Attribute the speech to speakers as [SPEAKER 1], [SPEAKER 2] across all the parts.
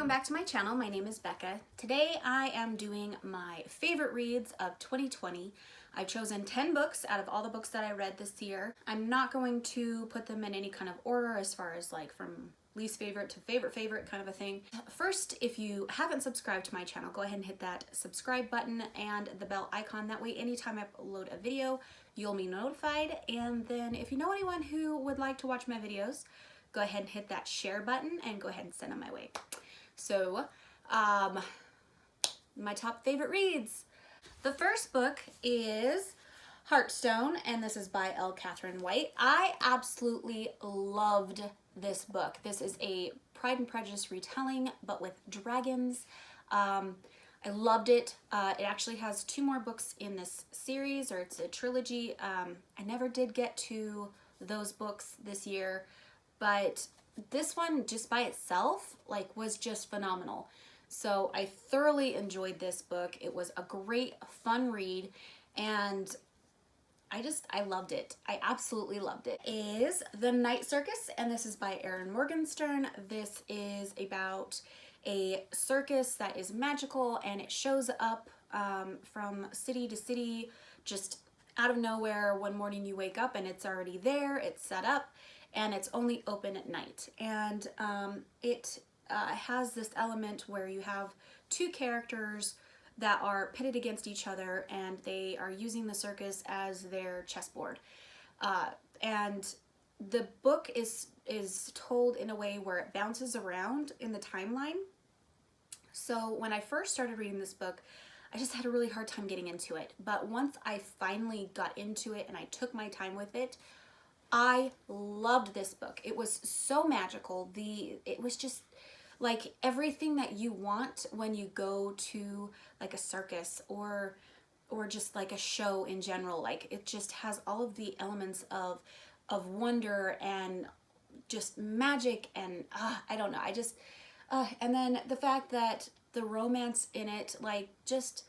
[SPEAKER 1] back to my channel. My name is Becca. Today I am doing my favorite reads of 2020. I've chosen 10 books out of all the books that I read this year. I'm not going to put them in any kind of order as far as like from least favorite to favorite kind of a thing. First, if you haven't subscribed to my channel, go ahead and hit that subscribe button and the bell icon. That way anytime I upload a video, you'll be notified. And then if you know anyone who would like to watch my videos, go ahead and hit that share button and go ahead and send them my way. So, my top favorite reads. The first book is Heartstone, and this is by L. Catherine White. I absolutely loved this book. This is a Pride and Prejudice retelling, but with dragons. I loved it. It actually has 2 more books in this series, or it's a trilogy. I never did get to those books this year, but this one just by itself was just phenomenal. So I thoroughly enjoyed this book. It was a great fun read and I loved it. I absolutely loved it. It is The Night Circus, and this is by Erin Morgenstern. This is about a circus that is magical, and it shows up from city to city, just out of nowhere. One morning you wake up and it's already there, it's set up, and it's only open at night. And it has this element where you have 2 characters that are pitted against each other, and they are using the circus as their chessboard. And the book is told in a way where it bounces around in the timeline. So when I first started reading this book, I just had a really hard time getting into it. But once I finally got into it and I took my time with it, I loved this book. It was so magical. It was just like everything that you want when you go to like a circus or just like a show in general. Like it just has all of the elements of wonder and just magic, and I don't know. And then the fact that the romance in it just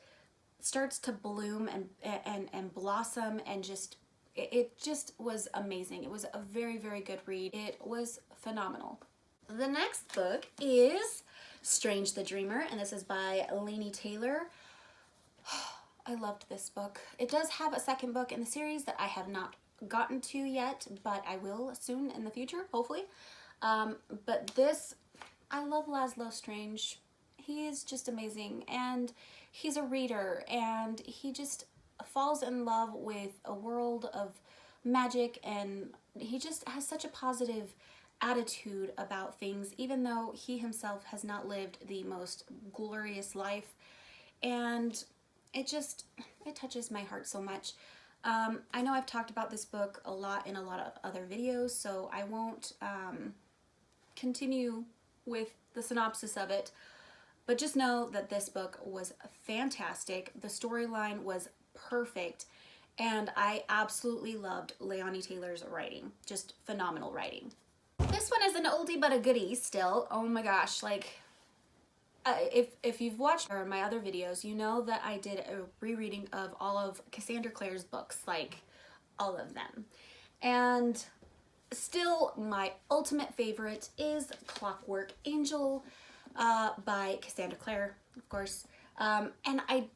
[SPEAKER 1] starts to bloom and blossom, and it just was amazing. It was a very, very good read. It was phenomenal. The next book is Strange the Dreamer, and this is by Laini Taylor. I loved this book. It does have a second book in the series that I have not gotten to yet, but I will soon in the future, hopefully. But this, I love Laszlo Strange. He is just amazing, and he's a reader, and he just falls in love with a world of magic, and he just has such a positive attitude about things, even though he himself has not lived the most glorious life. And it touches my heart so much. I know I've talked about this book a lot in a lot of other videos, so I won't continue with the synopsis of it, but just know that this book was fantastic. The storyline was perfect, and I absolutely loved Laini Taylor's writing. Just phenomenal writing. This one is an oldie but a goodie still. Oh my gosh, if you've watched my other videos, you know that I did a rereading of all of Cassandra Clare's books, all of them. And still my ultimate favorite is Clockwork Angel by Cassandra Clare, of course. And I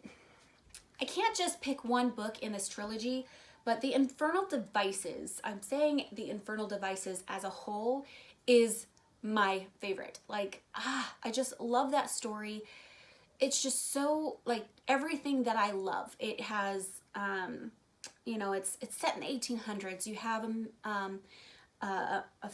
[SPEAKER 1] can't just pick one book in this trilogy, but The Infernal Devices, I'm saying The Infernal Devices as a whole, is my favorite. I just love that story. It's just so, everything that I love. It has, it's set in the 1800s. You have a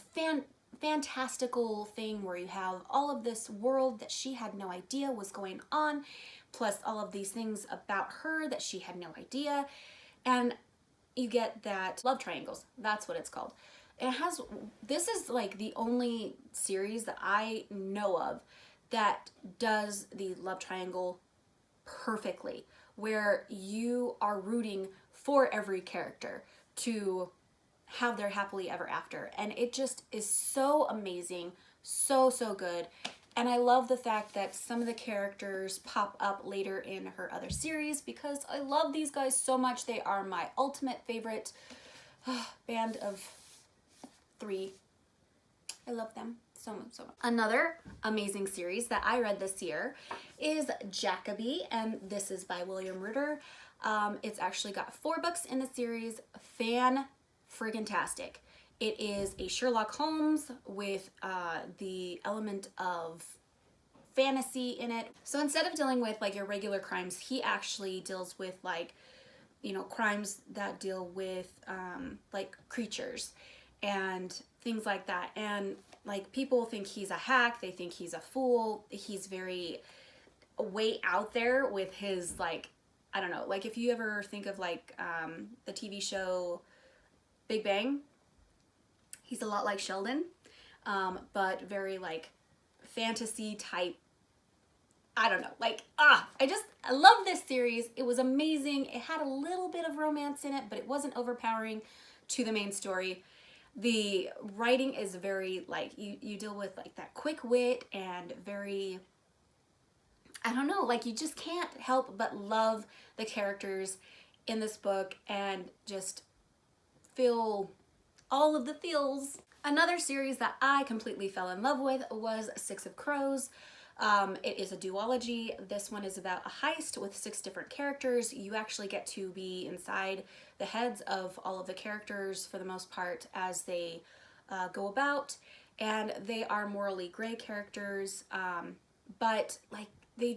[SPEAKER 1] fantastical thing where you have all of this world that she had no idea was going on, plus all of these things about her that she had no idea. And you get that love triangles. That's what it's called. This is the only series that I know of that does the love triangle perfectly, where you are rooting for every character to have their happily ever after. And it just is so amazing, so good. And I love the fact that some of the characters pop up later in her other series, because I love these guys so much. They are my ultimate favorite band of 3. I love them So much, so much. Another amazing series that I read this year is Jackaby, and this is by William Ritter. It's actually got 4 books in the series. Fan-friggin-tastic. It is a Sherlock Holmes with the element of fantasy in it. So instead of dealing with like your regular crimes, he actually deals with like, you know, crimes that deal with like creatures and things like that. And like people think he's a hack, they think he's a fool. He's very way out there with his like, I don't know, like if you ever think of like the TV show Big Bang, he's a lot like Sheldon, but very like fantasy type. I don't know, like, I love this series. It was amazing. It had a little bit of romance in it, but it wasn't overpowering to the main story. The writing is very, like, you deal with, like, that quick wit and very, I don't know, like, you just can't help but love the characters in this book and just feel all of the feels. Another series that I completely fell in love with was Six of Crows. It is a duology. This one is about a heist with 6 different characters. You actually get to be inside the heads of all of the characters for the most part as they go about, and they are morally gray characters, but like they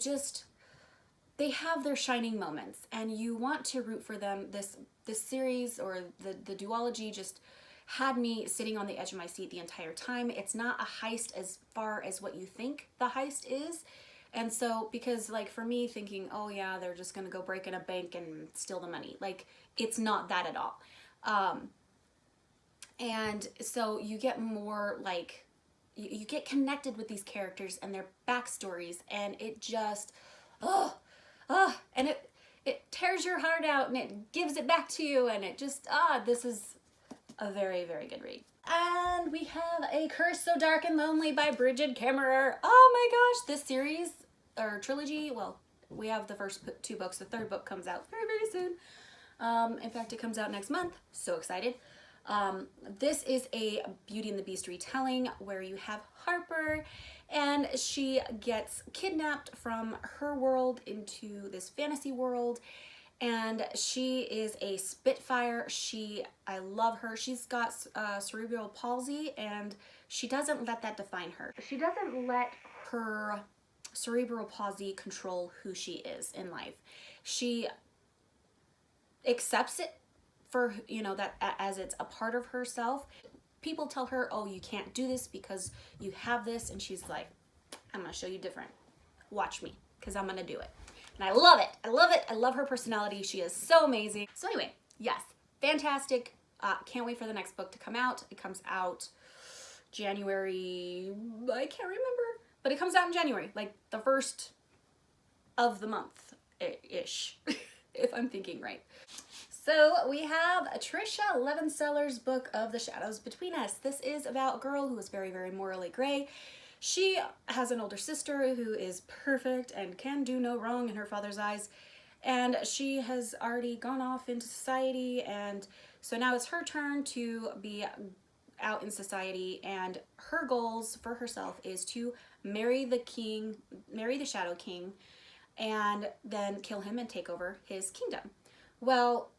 [SPEAKER 1] have their shining moments and you want to root for them. This series, or the duology, just had me sitting on the edge of my seat the entire time. It's not a heist as far as what you think the heist is. And so, because like for me thinking, oh yeah, they're just gonna go break in a bank and steal the money. Like, it's not that at all. And so you get more like, you get connected with these characters and their backstories, and it just, and it tears your heart out and it gives it back to you, and it just, this is a very, very good read. And we have A Curse So Dark and Lonely by Brigid Kemmerer. Oh my gosh, this series, or trilogy, well, we have the first 2 books. The 3rd book comes out very, very soon. In fact, it comes out next month. So excited. This is a Beauty and the Beast retelling where you have Harper, and she gets kidnapped from her world into this fantasy world. And she is a Spitfire. I love her. She's got cerebral palsy, and she doesn't let that define her. She doesn't let her cerebral palsy control who she is in life. She accepts it for, you know, that as it's a part of herself. People tell her, oh, you can't do this because you have this, and she's like, I'm gonna show you different. Watch me, because I'm gonna do it. And I love it. I love it. I love her personality. She is so amazing. So anyway, yes, fantastic. Can't wait for the next book to come out. It comes out January, I can't remember, but it comes out in January, like the 1st of the month-ish, if I'm thinking right. So we have Tricia Levenseller's book of The Shadows Between Us. This is about a girl who is very, very morally gray. She has an older sister who is perfect and can do no wrong in her father's eyes, and she has already gone off into society, and so now it's her turn to be out in society, and her goals for herself is to marry the Shadow King, and then kill him and take over his kingdom. Well,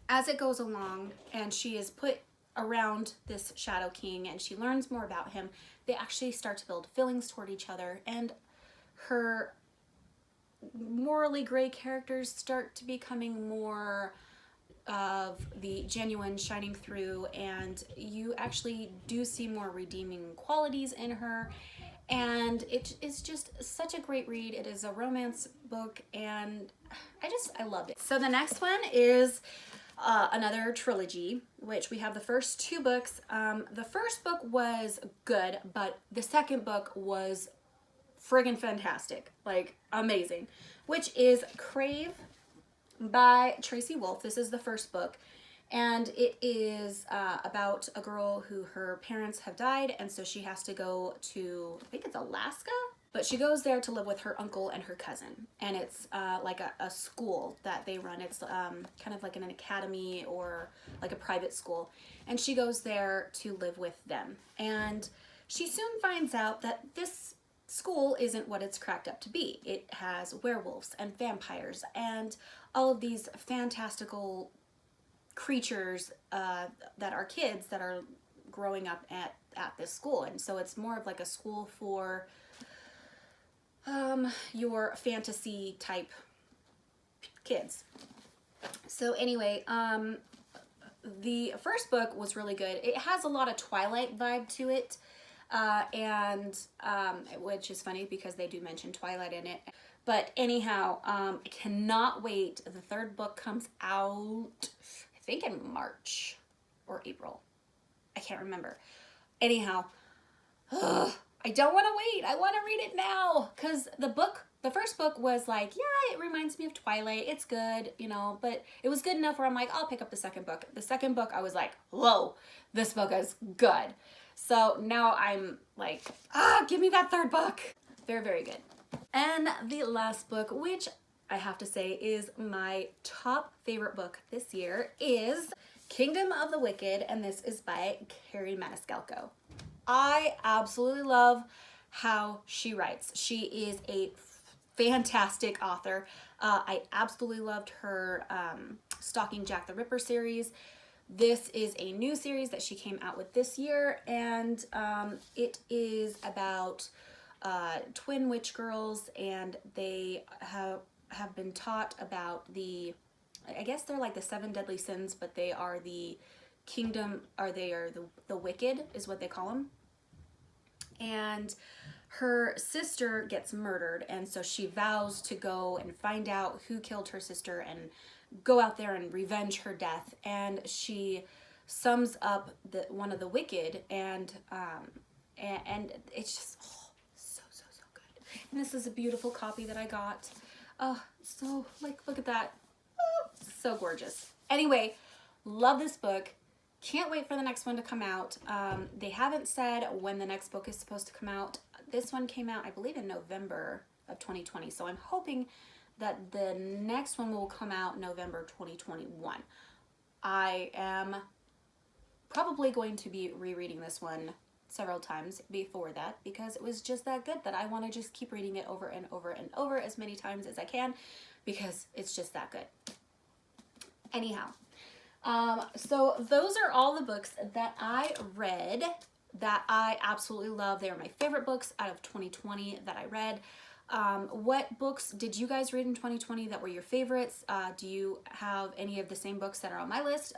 [SPEAKER 1] as it goes along and she is put around this Shadow King and she learns more about him, they actually start to build feelings toward each other, and her morally gray characters start to becoming more of the genuine shining through, and you actually do see more redeeming qualities in her, and it is just such a great read. It is a romance book, and I loved it. So the next one is another trilogy, which we have the first 2 books. The first book was good, but the second book was friggin' fantastic, like amazing, which is Crave by Tracy Wolff. This is the first book, and it is about a girl who her parents have died, and so she has to go to, I think it's Alaska? But she goes there to live with her uncle and her cousin, and it's like a school that they run. It's kind of like an academy or like a private school, and she goes there to live with them. And she soon finds out that this school isn't what it's cracked up to be. It has werewolves and vampires and all of these fantastical creatures that are kids that are growing up at this school. And so it's more of like a school for your fantasy type kids. So anyway, the first book was really good. It has a lot of Twilight vibe to it, which is funny because they do mention Twilight in it. But anyhow, I cannot wait. The third book comes out, I think in March or April. I can't remember. Anyhow, I don't want to wait. I want to read it now because the first book was like, yeah, it reminds me of Twilight. It's good, you know, but it was good enough where I'm like, I'll pick up the second book. The second book, I was like, whoa, this book is good. So now I'm like, give me that third book. Very, very good. And the last book, which I have to say is my top favorite book this year, is Kingdom of the Wicked, and this is by Kerri Maniscalco. I absolutely love how she writes. She is a fantastic author. I absolutely loved her Stalking Jack the Ripper series. This is a new series that she came out with this year, and it is about twin witch girls, and they have been taught about I guess they're like the 7 deadly sins, but they are the kingdom, or they are the wicked is what they call them. And her sister gets murdered, and so she vows to go and find out who killed her sister and go out there and revenge her death. And she sums up one of the wicked, and it's just so good. And this is a beautiful copy that I got. So like, look at that. So gorgeous. Anyway, love this book. Can't wait for the next one to come out. They haven't said when the next book is supposed to come out. This one came out, I believe, in November of 2020. So I'm hoping that the next one will come out November 2021. I am probably going to be rereading this one several times before that because it was just that good that I want to just keep reading it over and over and over as many times as I can because it's just that good. Anyhow, so those are all the books that I read that I absolutely love. They are my favorite books out of 2020 that I read. What books did you guys read in 2020 that were your favorites? Do you have any of the same books that are on my list?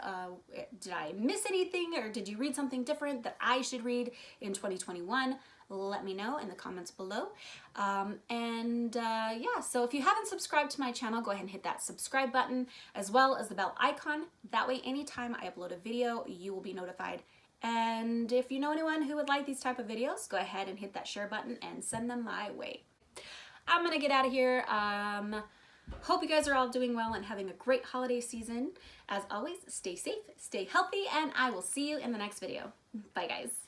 [SPEAKER 1] Did I miss anything, or did you read something different that I should read in 2021? Let me know in the comments below. Yeah, so if you haven't subscribed to my channel, go ahead and hit that subscribe button as well as the bell icon. That way, anytime I upload a video, you will be notified. And if you know anyone who would like these type of videos, go ahead and hit that share button and send them my way. I'm gonna get out of here. Hope you guys are all doing well and having a great holiday season. As always, stay safe, stay healthy, and I will see you in the next video. Bye, guys.